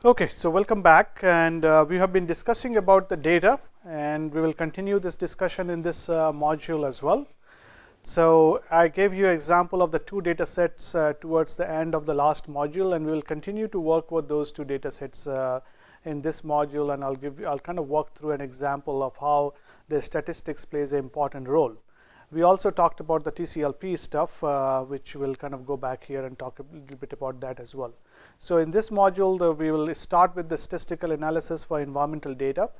Okay, so welcome back, and we have been discussing about the data, and we will continue this discussion in this module as well. So I gave you an example of the two data sets towards the end of the last module, and we will continue to work with those two data sets in this module, and I'll kind of walk through an example of how the statistics plays an important role. We also talked about the TCLP stuff, which we'll kind of go back here and talk a little bit about that as well. So in this module, we will start with the statistical analysis for environmental data,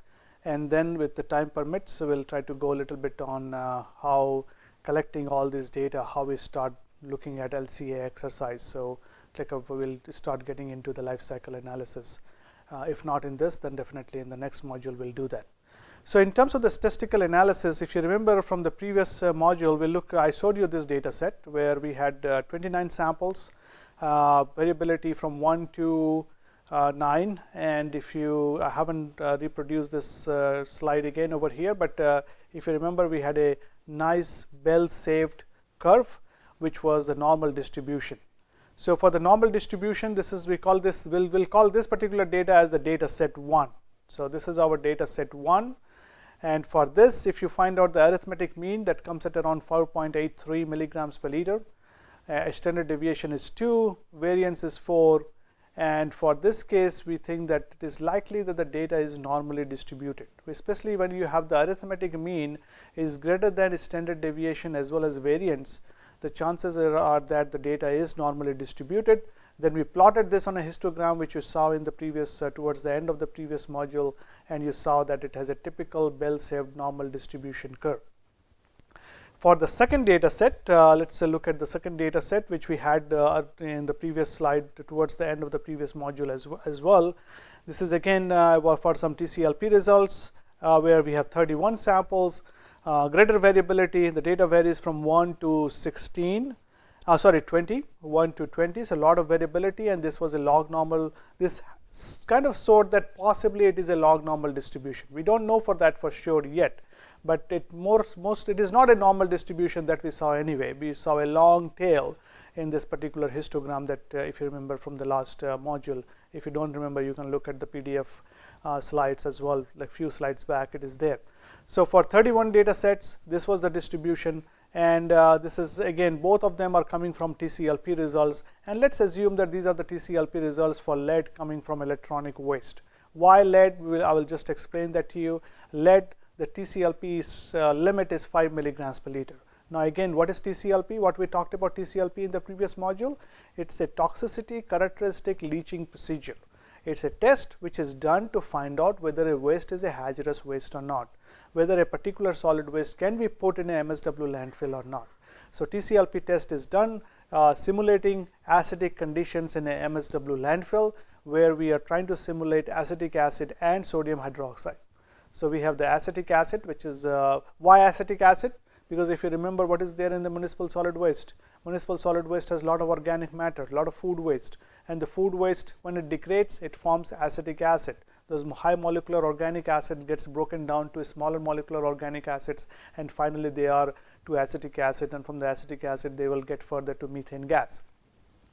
and then with the time permits, we'll try to go a little bit on how collecting all this data, how we start looking at LCA exercise. So we'll start getting into the life cycle analysis. If not in this, then definitely in the next module we'll do that. So in terms of the statistical analysis, if you remember from the previous module, I showed you this data set where we had 29 samples, variability from 1 to 9, and if you haven't reproduced this slide again over here, but if you remember, we had a nice bell-shaped curve, which was the normal distribution. So for the normal distribution, we'll call this particular data as the data set 1. So this is our data set 1. And for this, if you find out the arithmetic mean, that comes at around 4.83 milligrams per liter. Standard deviation is 2, variance is 4, and for this case, we think that it is likely that the data is normally distributed, especially when you have the arithmetic mean is greater than standard deviation as well as variance. The chances are that the data is normally distributed. Then we plotted this on a histogram, which you saw in the previous, towards the end of the previous module, and you saw that it has a typical bell-shaped normal distribution curve. For the second data set, let's look at the second data set, which we had in the previous slide towards the end of the previous module as well. This is again for some TCLP results, where we have 31 samples, greater variability. The data varies from 1 to 16. 20, 1 to 20, so a lot of variability, and this was a log normal. This kind of showed that possibly it is a log normal distribution. We don't know for that for sure yet, but it is not a normal distribution that we saw anyway. We saw a long tail in this particular histogram that if you remember from the last module. If you don't remember, you can look at the PDF slides as well, like few slides back, it is there. So for 31 data sets, this was the distribution. And this is again, both of them are coming from TCLP results, and let's assume that these are the TCLP results for lead coming from electronic waste. Why lead? I will just explain that to you. Lead, the TCLP's limit is 5 milligrams per liter. Now again, what is TCLP? What we talked about TCLP in the previous module, it's a toxicity characteristic leaching procedure. It's a test which is done to find out whether a waste is a hazardous waste or not, whether a particular solid waste can be put in a MSW landfill or not. So TCLP test is done simulating acidic conditions in a MSW landfill, where we are trying to simulate acetic acid and sodium hydroxide. So we have the acetic acid, which is why acetic acid? Because if you remember what is there in the municipal solid waste has a lot of organic matter, a lot of food waste, and the food waste, when it degrades, it forms acetic acid. Those high molecular organic acids gets broken down to smaller molecular organic acids, and finally they are to acetic acid, and from the acetic acid they will get further to methane gas.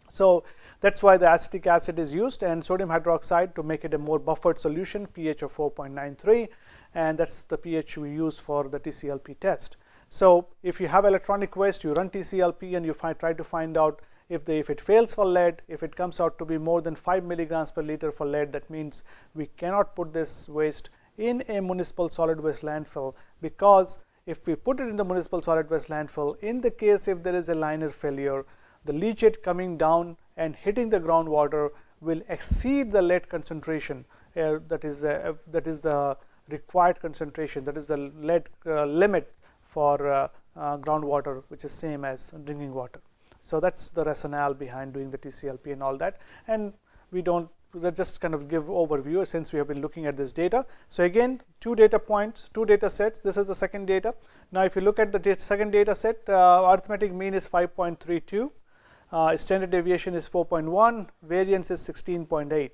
So that's why the acetic acid is used, and sodium hydroxide to make it a more buffered solution, pH of 4.93, and that's the pH we use for the TCLP test. So if you have electronic waste, you run TCLP and you try to find out if it fails for lead, if it comes out to be more than 5 milligrams per liter for lead, that means we cannot put this waste in a municipal solid waste landfill, because if we put it in the municipal solid waste landfill, in the case if there is a liner failure, the leachate coming down and hitting the groundwater will exceed the lead concentration, that is the required concentration, that is the lead limit for groundwater, which is same as drinking water. So that's the rationale behind doing the TCLP and all that, and we don't just kind of give overview since we have been looking at this data. So again, 2 data points, 2 data sets. This is the second data. Now if you look at the second data set, arithmetic mean is 5.32, standard deviation is 4.1, variance is 16.8.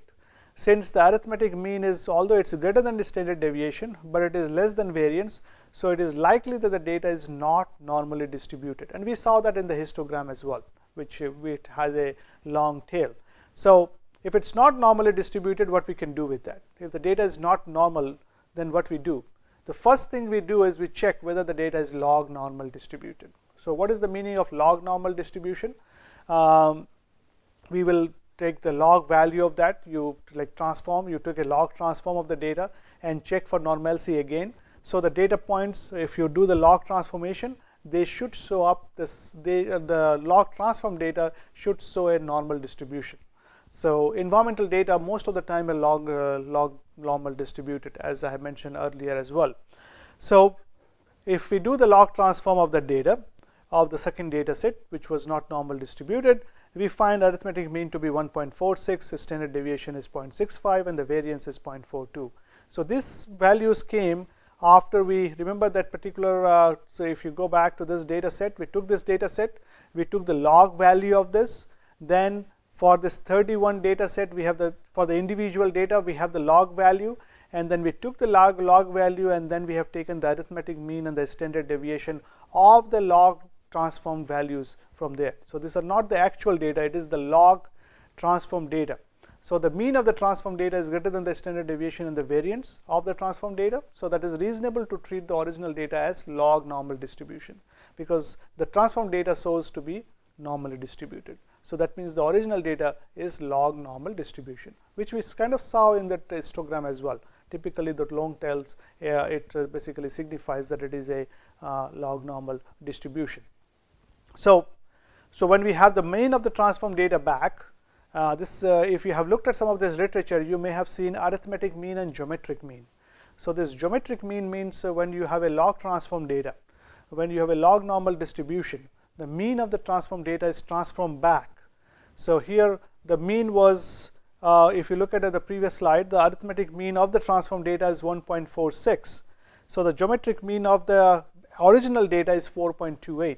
Since the arithmetic mean is, although it's greater than the standard deviation, but it is less than variance, so it is likely that the data is not normally distributed, and we saw that in the histogram as well, which has a long tail. So If it's not normally distributed, what we can do with that? If the data is not normal, then what we do? The first thing we do is we check whether the data is log normal distributed. So what is the meaning of log normal distribution? We will take the log value of that, you took a log transform of the data and check for normalcy again. So the data points, if you do the log transformation, they should show up, the log transform data should show a normal distribution. So environmental data most of the time are log normal distributed, as I have mentioned earlier as well. So if we do the log transform of the data of the second data set, which was not normal distributed, we find arithmetic mean to be 1.46, standard deviation is 0.65, and the variance is 0.42. So these values came after we remember that particular, so if you go back to this data set, we took this data set, we took the log value of this, then for this 31 data set, we have for the individual data, we have the log value, and then we took the log value, and then we have taken the arithmetic mean and the standard deviation of the log transform values from there. So these are not the actual data, it is the log transform data. So the mean of the transform data is greater than the standard deviation and the variance of the transform data. So that is reasonable to treat the original data as log normal distribution, because the transform data shows to be normally distributed. So that means the original data is log normal distribution, which we kind of saw in that histogram as well. Typically the long tails, it basically signifies that it is a log normal distribution. So when we have the mean of the transform data back, if you have looked at some of this literature, you may have seen arithmetic mean and geometric mean. So this geometric mean means when you have a log transform data, when you have a log normal distribution, the mean of the transform data is transformed back. So here the mean was, if you look at the previous slide, the arithmetic mean of the transform data is 1.46. So the geometric mean of the original data is 4.28.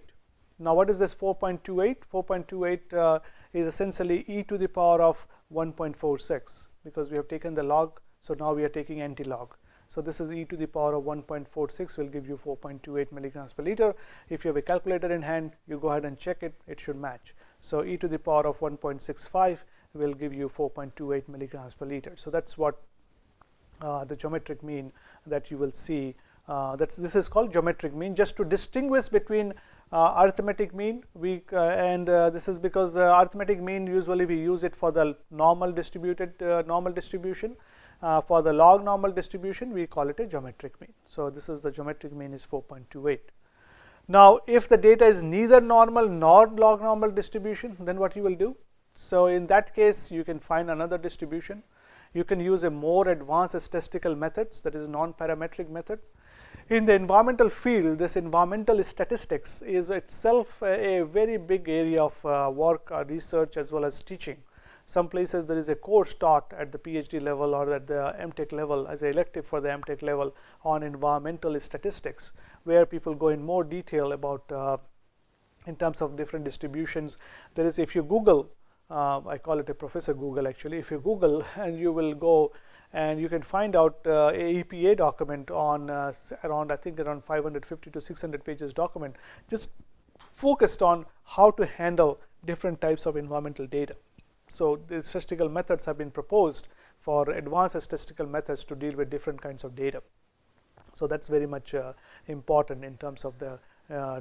Now what is this 4.28? 4.28 is essentially e to the power of 1.46, because we have taken the log, so now we are taking anti-log. So this is e to the power of 1.46 will give you 4.28 milligrams per liter. If you have a calculator in hand, you go ahead and check it, it should match. So e to the power of 1.65 will give you 4.28 milligrams per liter. So that's what the geometric mean that you will see. This is called geometric mean, just to distinguish between arithmetic mean. This is because arithmetic mean usually we use it for the normal distributed normal distribution. For the log normal distribution, we call it a geometric mean. So this is the geometric mean is 4.28. Now if the data is neither normal nor log normal distribution, then what you will do? So in that case, you can find another distribution. You can use a more advanced statistical methods, that is non-parametric method. In the environmental field, this environmental statistics is itself a very big area of work, research, as well as teaching. Some places there is a course taught at the PhD level or at the MTech level as an elective for the MTech level on environmental statistics, where people go in more detail about in terms of different distributions. There is, if you Google, I call it a Professor Google actually, if you Google and you will go and you can find out a EPA document on around 550 to 600 pages document, just focused on how to handle different types of environmental data. So the statistical methods have been proposed for advanced statistical methods to deal with different kinds of data. So that's very much important in terms of the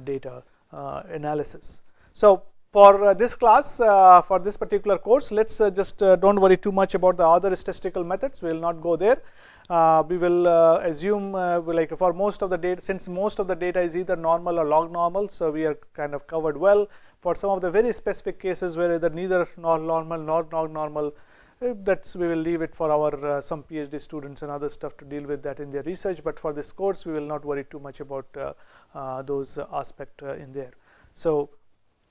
data analysis. So for this class, for this particular course, let's just don't worry too much about the other statistical methods. We will not go there. We will assume like for most of the data, since most of the data is either normal or log normal, so we are kind of covered well. For some of the very specific cases where either neither nor normal nor log normal, that's we will leave it for our some PhD students and other stuff to deal with that in their research. But for this course, we will not worry too much about those aspects in there. So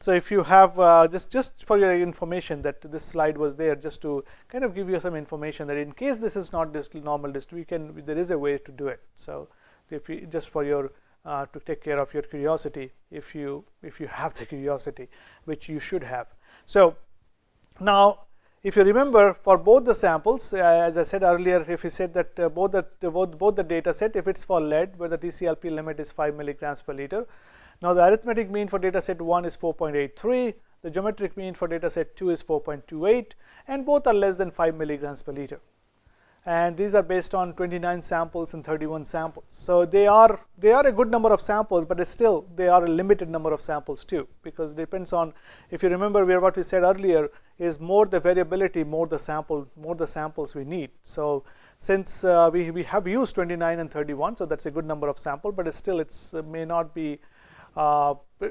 if you have just for your information that this slide was there, just to kind of give you some information that in case this is not this normal distribution, there is a way to do it. So if you just for your to take care of your curiosity, if you have the curiosity, which you should have. So now if you remember, for both the samples, as I said earlier, if you said that both the data set, if it's for lead where the TCLP limit is 5 milligrams per liter. Now the arithmetic mean for data set 1 is 4.83, The geometric mean for data set 2 is 4.28, and both are less than 5 milligrams per liter. And these are based on 29 samples and 31 samples. So they are a good number of samples, but still they are a limited number of samples too, because it depends on, if you remember what we said earlier, is more the variability, more the samples we need. So since we have used 29 and 31, so that's a good number of sample, but still it's may not be,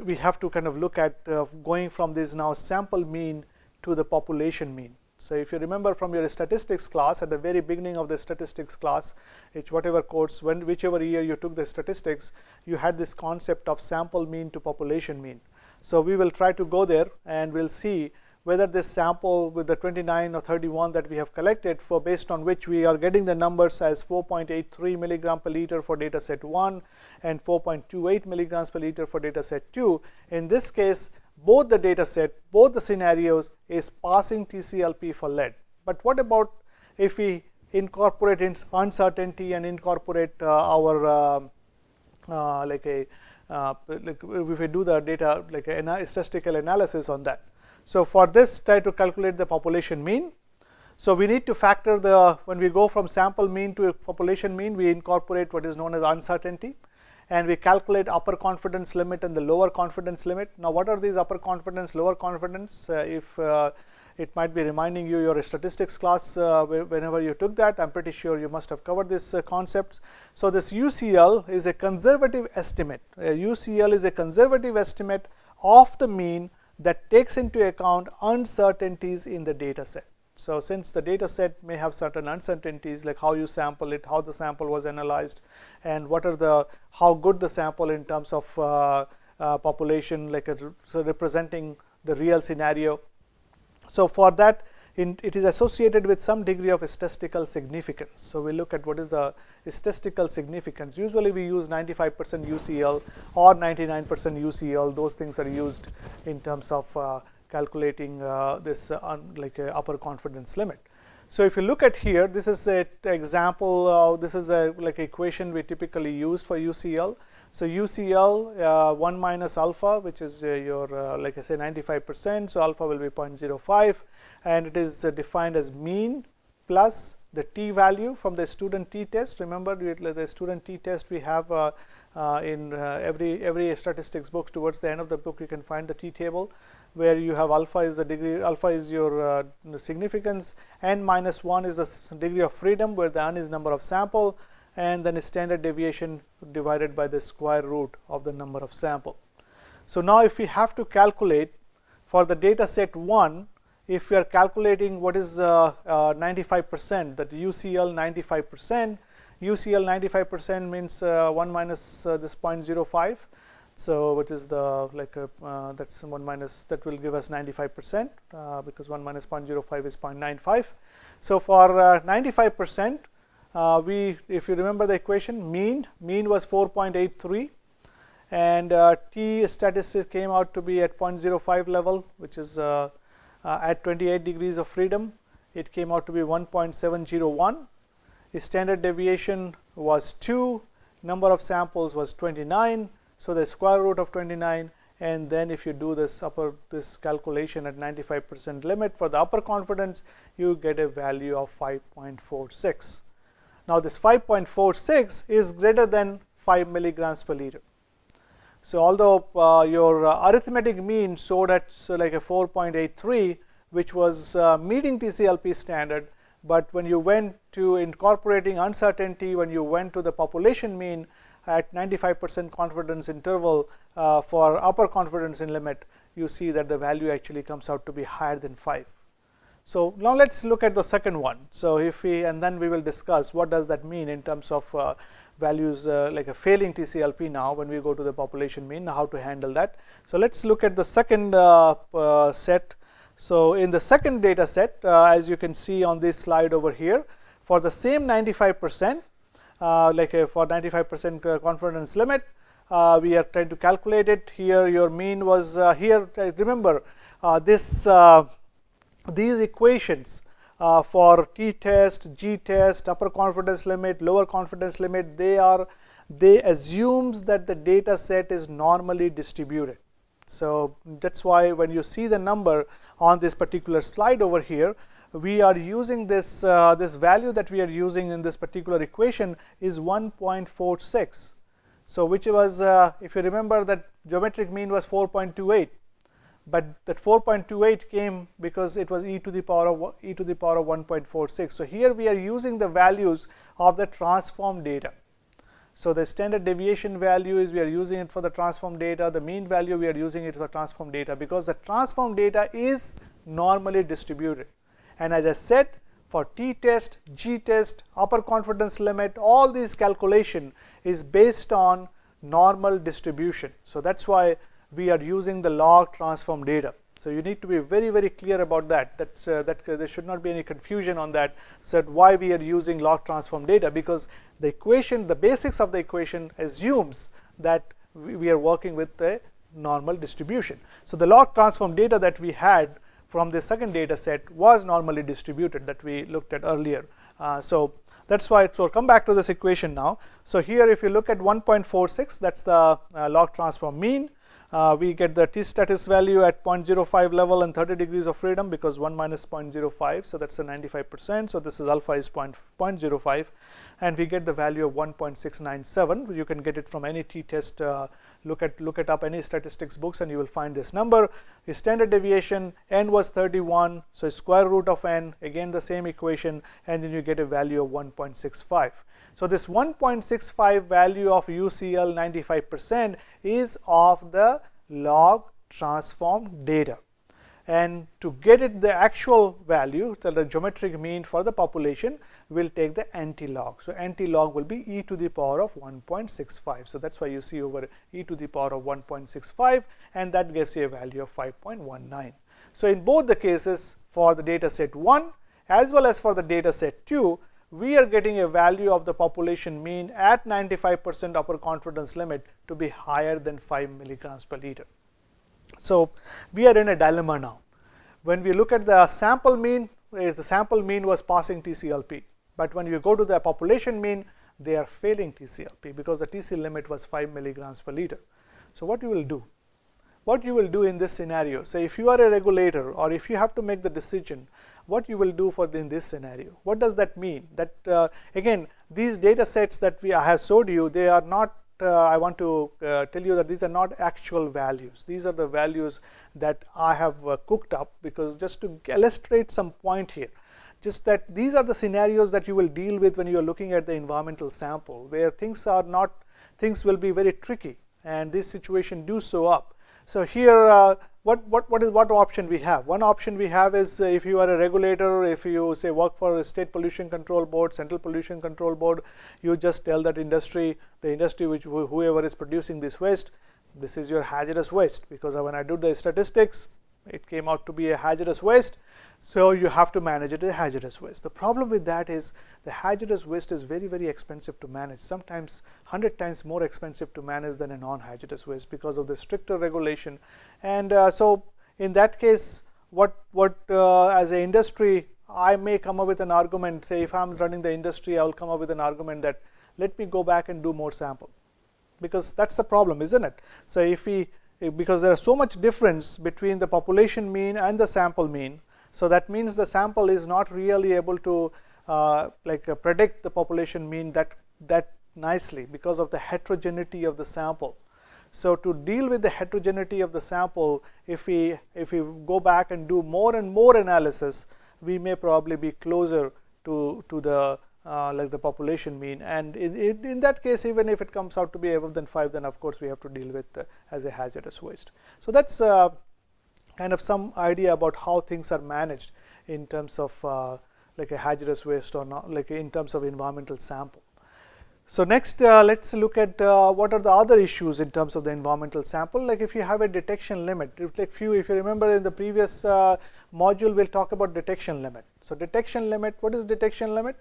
we have to kind of look at going from this now sample mean to the population mean. So if you remember from your statistics class, at the very beginning of the statistics class, it's whatever course, whichever year you took the statistics, you had this concept of sample mean to population mean. So we will try to go there and we'll see whether this sample with the 29 or 31 that we have collected, for based on which we are getting the numbers as 4.83 milligram per liter for data set 1 and 4.28 milligrams per liter for data set 2. In this case, both the data set, both the scenarios is passing TCLP for lead. But what about if we incorporate its uncertainty and incorporate if we do the data like a statistical analysis on that. So for this, try to calculate the population mean. So we need to factor when we go from sample mean to population mean, we incorporate what is known as uncertainty. And we calculate upper confidence limit and the lower confidence limit. Now what are these upper confidence, lower confidence? If it might be reminding you your statistics class whenever you took that, I'm pretty sure you must have covered these concepts. So this UCL is a conservative estimate. UCL is a conservative estimate of the mean that takes into account uncertainties in the data set. So since the data set may have certain uncertainties, like how you sample it, how the sample was analyzed, and how good the sample in terms of population, so representing the real scenario. So for that, it is associated with some degree of statistical significance. So we look at what is the statistical significance. Usually we use 95% UCL or 99% UCL. Those things are used in terms of calculating this upper confidence limit. So if you look at here, this is an example, this is like equation we typically use for UCL. So UCL 1 minus alpha, which is your like I say 95%, so alpha will be 0.05, and it is defined as mean plus the t value from the student t test. Remember the student t test we have in every statistics book. Towards the end of the book you can find the t table, where you have alpha is the degree, alpha is your significance, n minus 1 is the degree of freedom, where the n is number of sample, and then standard deviation divided by the square root of the number of sample. So now if we have to calculate for the data set 1, if we are calculating what is 95%, that UCL 95%, UCL 95% means 1 minus this 0.05. So which is the that's 1 minus, that will give us 95%, because 1 minus 0.05 is 0.95. So for 95%, if you remember the equation, mean was 4.83, and t statistic came out to be at 0.05 level, which is at 28 degrees of freedom. It came out to be 1.701. Standard deviation was 2, number of samples was 29. So the square root of 29, and then if you do this calculation at 95% limit for the upper confidence, you get a value of 5.46. Now this 5.46 is greater than 5 milligrams per liter. So although your arithmetic mean showed at like a 4.83, which was meeting TCLP standard, but when you went to incorporating uncertainty, when you went to the population mean at 95% confidence interval for upper confidence in limit, you see that the value actually comes out to be higher than 5. So now let's look at the second one. So if and then we will discuss what does that mean in terms of values like a failing TCLP now when we go to the population mean, how to handle that. So let's look at the second set. So in the second data set, as you can see on this slide over here, for the same 95%, for 95% confidence limit, we are trying to calculate it. Here your mean was here, remember these equations for t-test, g-test, upper confidence limit, lower confidence limit, they assumes that the data set is normally distributed. So that's why when you see the number on this particular slide over here, we are using this this value that we are using in this particular equation is 1.46. So which was if you remember, that geometric mean was 4.28, but that 4.28 came because it was e to the power of 1.46. So here we are using the values of the transform data. So the standard deviation value is we are using it for the transform data, the mean value we are using it for transform data, because the transform data is normally distributed. And as I said, for t-test, g-test, upper confidence limit, all these calculation is based on normal distribution. So that's why we are using the log transform data. So you need to be very, very clear about that. That there should not be any confusion on that. So why we are using log transform data, because the equation, the basics of the equation assumes that we are working with a normal distribution. So the log transform data that we had from the second data set was normally distributed that we looked at earlier. So that's why. So come back to this equation now. So here if you look at 1.46, that's the log transform mean. We get the t-status value at 0.05 level and 30 degrees of freedom, because 1 minus 0.05, so that's the 95%. So this is alpha is 0.05, and we get the value of 1.697. You can get it from any t-test. Look it up any statistics books and you will find this number. The standard deviation n was 31, so square root of n, again the same equation, and then you get a value of 1.65. So this 1.65 value of UCL 95% is of the log transform data, and to get it the actual value, so the geometric mean for the population, will take the anti-log. So anti-log will be e to the power of 1.65. So that's why you see over e to the power of 1.65, and that gives you a value of 5.19. So in both the cases, for the data set 1 as well as for the data set 2, we are getting a value of the population mean at 95% upper confidence limit to be higher than 5 milligrams per liter. So we are in a dilemma now. When we look at the sample mean, the sample mean was passing TCLP, but when you go to the population mean, they are failing TCLP because the TC limit was 5 milligrams per liter. So what you will do? What you will do in this scenario, say if you are a regulator or if you have to make the decision, what you will do for in this scenario? What does that mean? That again, these data sets that I have showed you, they are not, I want to tell you that these are not actual values. These are the values that I have cooked up, because just to illustrate some point here, just that these are the scenarios that you will deal with when you are looking at the environmental sample, where things will be very tricky, and this situation do show up. So here, what option we have? One option we have is if you are a regulator, if you say work for a state pollution control board, central pollution control board, you just tell that industry, the industry which whoever is producing this waste, this is your hazardous waste, because when I do the statistics, it came out to be a hazardous waste. So you have to manage it as hazardous waste. The problem with that is the hazardous waste is very, very expensive to manage, sometimes 100 times more expensive to manage than a non-hazardous waste because of the stricter regulation. And so in that case, what as an industry, I may come up with an argument, say if I'm running the industry, I will come up with an argument that let me go back and do more sample, because that's the problem, isn't it? So because there is so much difference between the population mean and the sample mean, so that means the sample is not really able to predict the population mean that nicely because of the heterogeneity of the sample. So to deal with the heterogeneity of the sample, if we go back and do more and more analysis, we may probably be closer to the the population mean, and in that case, even if it comes out to be above than 5, then of course we have to deal with as a hazardous waste. So that's kind of some idea about how things are managed in terms of like a hazardous waste or not, like in terms of environmental sample. So next, let's look at what are the other issues in terms of the environmental sample. Like if you have a detection limit, if you remember in the previous module, we'll talk about detection limit. So detection limit, what is detection limit?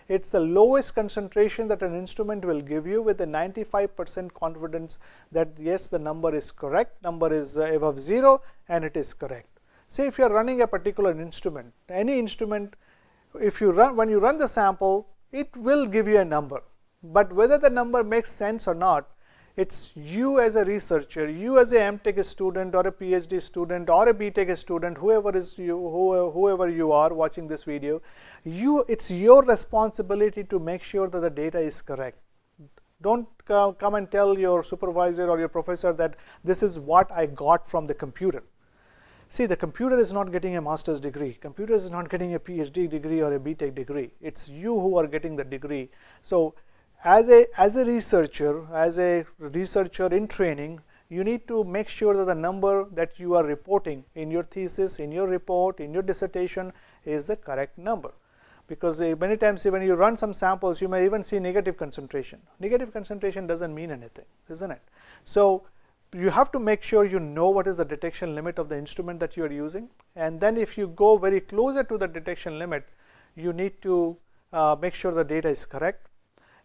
It's the lowest concentration that an instrument will give you with a 95% confidence that yes, the number is correct, number is above 0, and it is correct. Say if you are running a particular instrument, any instrument, when you run the sample, it will give you a number. But whether the number makes sense or not, It's you as a researcher, you as a MTech student or a PhD student or a BTech student, whoever you are watching this video, it's your responsibility to make sure that the data is correct. Don't come and tell your supervisor or your professor that this is what I got from the computer. See, the computer is not getting a master's degree. Computer is not getting a PhD degree or a BTech degree. It's you who are getting the degree. So as a researcher in training, you need to make sure that the number that you are reporting in your thesis, in your report, in your dissertation is the correct number. Because many times when you run some samples, you may even see negative concentration. Negative concentration doesn't mean anything, isn't it? So you have to make sure you know what is the detection limit of the instrument that you are using, and then if you go very closer to the detection limit, you need to make sure the data is correct.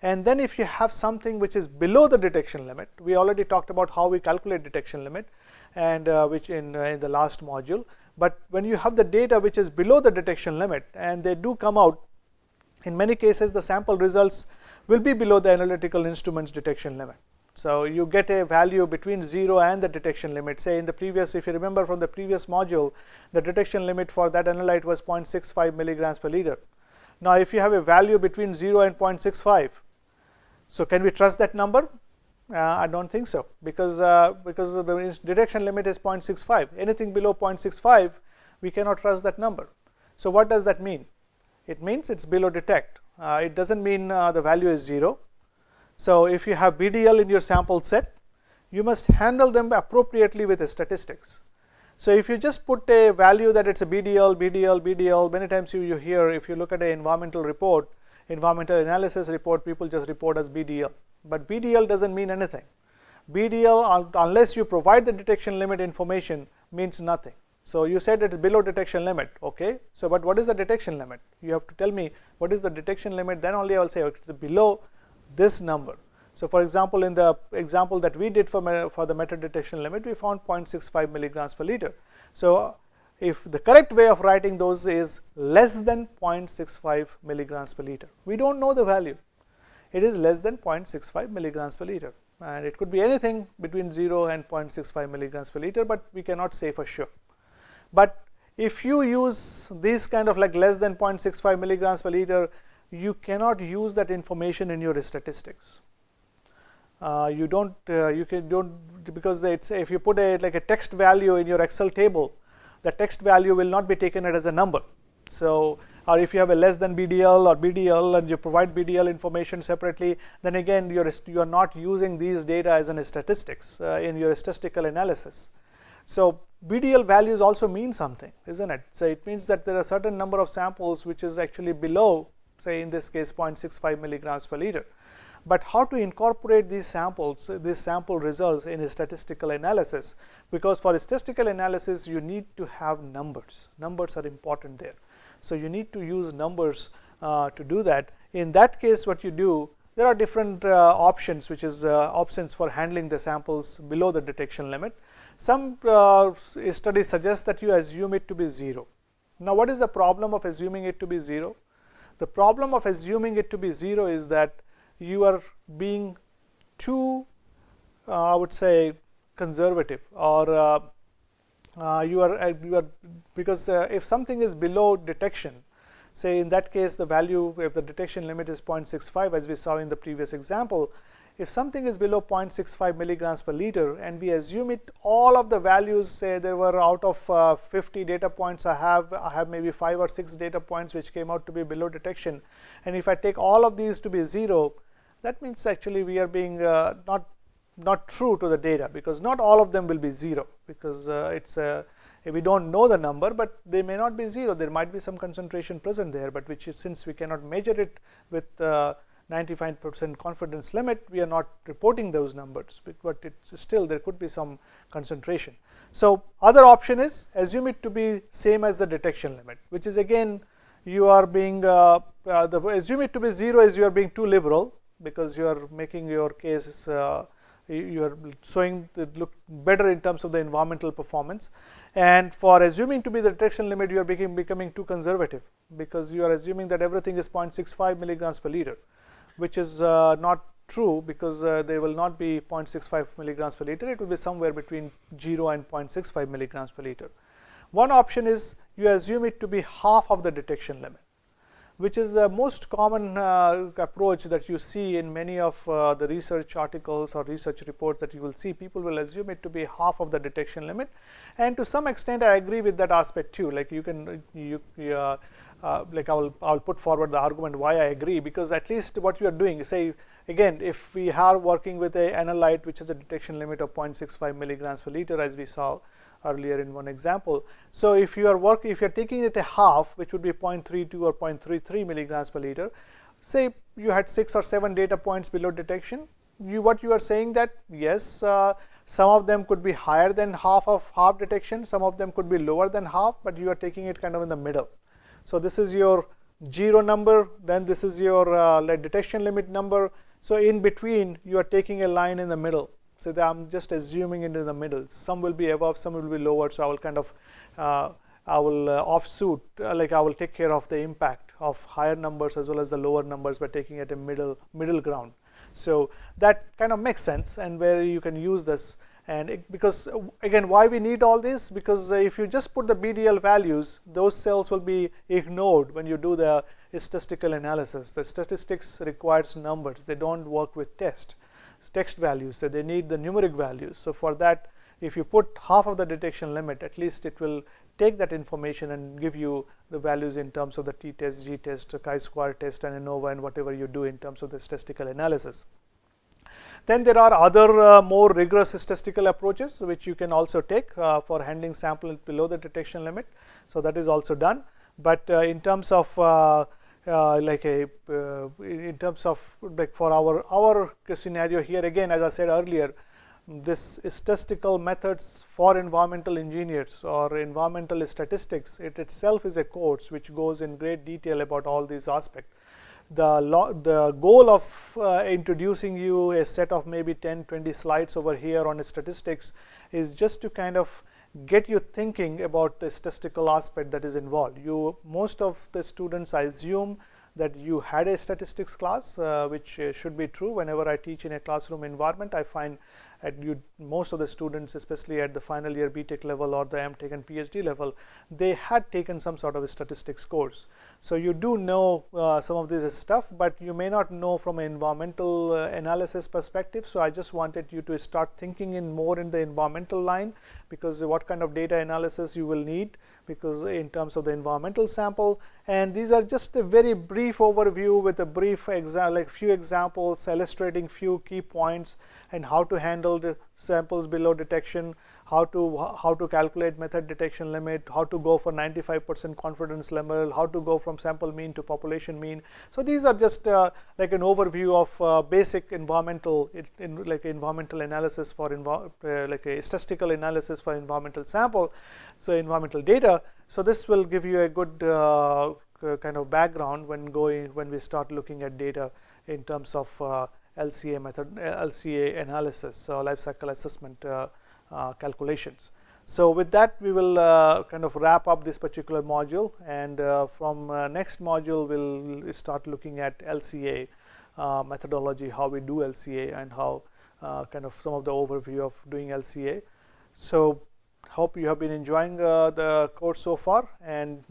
And then if you have something which is below the detection limit, we already talked about how we calculate detection limit, and which in the last module. But when you have the data which is below the detection limit, and they do come out, in many cases the sample results will be below the analytical instrument's detection limit. So you get a value between 0 and the detection limit. Say in the previous, if you remember from the previous module, the detection limit for that analyte was 0.65 milligrams per liter. Now if you have a value between 0 and 0.65, so can we trust that number? I don't think so, because the detection limit is 0.65. Anything below 0.65, we cannot trust that number. So what does that mean? It means it's below detect. It doesn't mean the value is 0. So if you have BDL in your sample set, you must handle them appropriately with the statistics. So if you just put a value that it's a BDL, many times you hear, if you look at an environmental report, environmental analysis report, people just report as BDL. But BDL doesn't mean anything. BDL, unless you provide the detection limit information, means nothing. So you said it's below detection limit, okay? So but what is the detection limit? You have to tell me what is the detection limit, then only I will say it's below this number. So for example, in the example that we did for the meta detection limit, we found 0.65 milligrams per liter. So if the correct way of writing those is less than 0.65 milligrams per liter. We don't know the value. It is less than 0.65 milligrams per liter, and it could be anything between 0 and 0.65 milligrams per liter, but we cannot say for sure. But if you use these kind of like less than 0.65 milligrams per liter, you cannot use that information in your statistics. You don't because it's, if you put a text value in your Excel table, the text value will not be taken as a number. So or if you have a less than BDL or BDL and you provide BDL information separately, then again you are not using these data as in statistics in your statistical analysis. So BDL values also mean something, isn't it? So it means that there are a certain number of samples which is actually below, say in this case 0.65 milligrams per liter. But how to incorporate these samples, these sample results in a statistical analysis? Because for a statistical analysis you need to have numbers. Numbers are important there. So you need to use numbers to do that. In that case, what you do, there are different options, which is options for handling the samples below the detection limit. Some studies suggest that you assume it to be 0. Now what is the problem of assuming it to be 0? The problem of assuming it to be 0 is that you are being too, I would say, conservative, or you are because if something is below detection, say in that case the value, if the detection limit is 0.65 as we saw in the previous example, if something is below 0.65 milligrams per liter and we assume it, all of the values, say there were out of 50 data points, I have maybe 5 or 6 data points which came out to be below detection, and if I take all of these to be 0, that means actually we are being not true to the data, because not all of them will be 0, because we don't know the number, but they may not be 0. There might be some concentration present there, but which is, since we cannot measure it with 95% confidence limit, we are not reporting those numbers, but it's still there could be some concentration. So other option is assume it to be same as the detection limit, which is again you are being assume it to be 0 is you are being too liberal, because you are making your case you are showing it look better in terms of the environmental performance. And for assuming to be the detection limit, you are becoming too conservative, because you are assuming that everything is 0.65 milligrams per liter, which is not true, because they will not be 0.65 milligrams per liter. It will be somewhere between 0 and 0.65 milligrams per liter. One option is you assume it to be half of the detection limit, which is the most common approach that you see in many of the research articles or research reports that you will see. People will assume it to be half of the detection limit, and to some extent I agree with that aspect too. Like you can like I'll put forward the argument why I agree, because at least what you are doing, say again, if we are working with a analyte which has a detection limit of 0.65 milligrams per liter, as we saw earlier in one example. So if you are taking it a half, which would be 0.32 or 0.33 milligrams per liter, say you had 6 or 7 data points below detection, what you are saying that yes, some of them could be higher than half detection, some of them could be lower than half, but you are taking it kind of in the middle. So this is your 0 number, then this is your detection limit number. So in between you are taking a line in the middle. So that I'm just assuming it in the middle. Some will be above, some will be lower. So I will kind of offsuit, like I will take care of the impact of higher numbers as well as the lower numbers by taking it a middle ground. So that kind of makes sense, and where you can use this. And because again, why we need all this? Because if you just put the BDL values, those cells will be ignored when you do the statistical analysis. The statistics requires numbers. They don't work with text values, so they need the numeric values. So for that, if you put half of the detection limit, at least it will take that information and give you the values in terms of the t-test, g-test, chi-square test, and ANOVA, and whatever you do in terms of the statistical analysis. Then there are other more rigorous statistical approaches which you can also take for handling sample below the detection limit. So that is also done. But in terms of in terms of like for our scenario here, again, as I said earlier, this statistical methods for environmental engineers or environmental statistics, it itself is a course which goes in great detail about all these aspects. The goal of introducing you a set of maybe 10-20 slides over here on statistics is just to kind of get you thinking about the statistical aspect that is involved. Most of the students, I assume, that you had a statistics class, which should be true. Whenever I teach in a classroom environment, I find most of the students, especially at the final year BTech level or the MTech and PhD level, they had taken some sort of a statistics course. So you do know some of this stuff, but you may not know from an environmental analysis perspective. So I just wanted you to start thinking more in the environmental line, because what kind of data analysis you will need, because in terms of the environmental sample. And these are just a very brief overview with a brief few examples illustrating few key points and how to handle the samples below detection, how to calculate method detection limit, how to go for 95% confidence level, how to go from sample mean to population mean. So these are just like an overview of basic environmental environmental analysis for like a statistical analysis for environmental sample, so environmental data. So this will give you a good kind of background when we start looking at data in terms of LCA method, LCA analysis, so life cycle assessment calculations. So with that, we will kind of wrap up this particular module, and from next module we'll start looking at LCA methodology, how we do LCA, and how kind of some of the overview of doing LCA. So hope you have been enjoying the course so far, and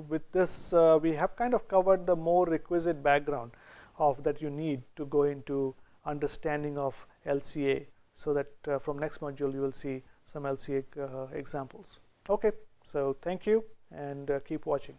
with this we have kind of covered the more requisite background that you need to go into understanding of LCA, so that from next module you will see some LCA examples. Okay, so thank you, and keep watching.